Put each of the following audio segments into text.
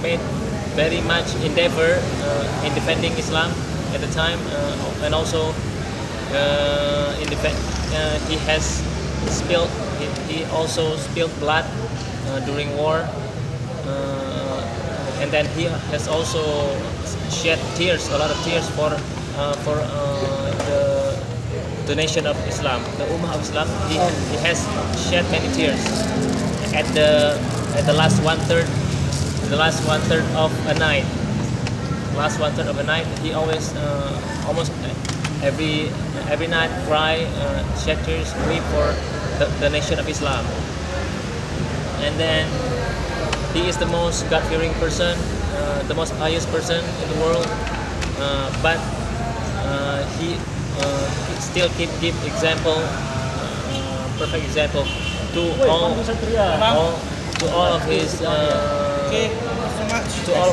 made very much endeavor in defending Islam at the time, and also he has spilled he also spilled blood during war, and then he has also shed tears, a lot of tears for the nation of Islam, the Ummah of Islam. He has shed many tears at the last one third of a night. Last one third of a night, he always almost every night cry, shed tears, weep for the nation of Islam. And then he is the most God-fearing person, the most pious person in the world, but he still give example, perfect example to all of his to all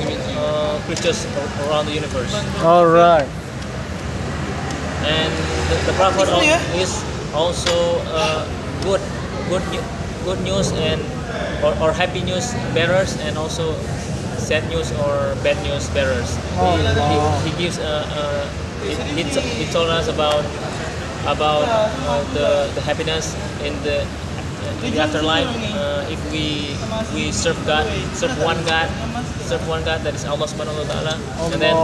Christians around the universe. All right. And the prophet is also good news and or happy news bearers, and also sad news or bad news bearers. He gives he told us about the happiness in the afterlife if we serve one God that is Allah Subhanahu wa Taala. And then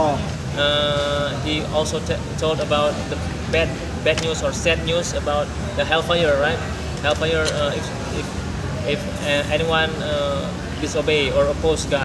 he also told about the bad news or sad news about the hellfire, right? Hellfire if anyone disobey or oppose God.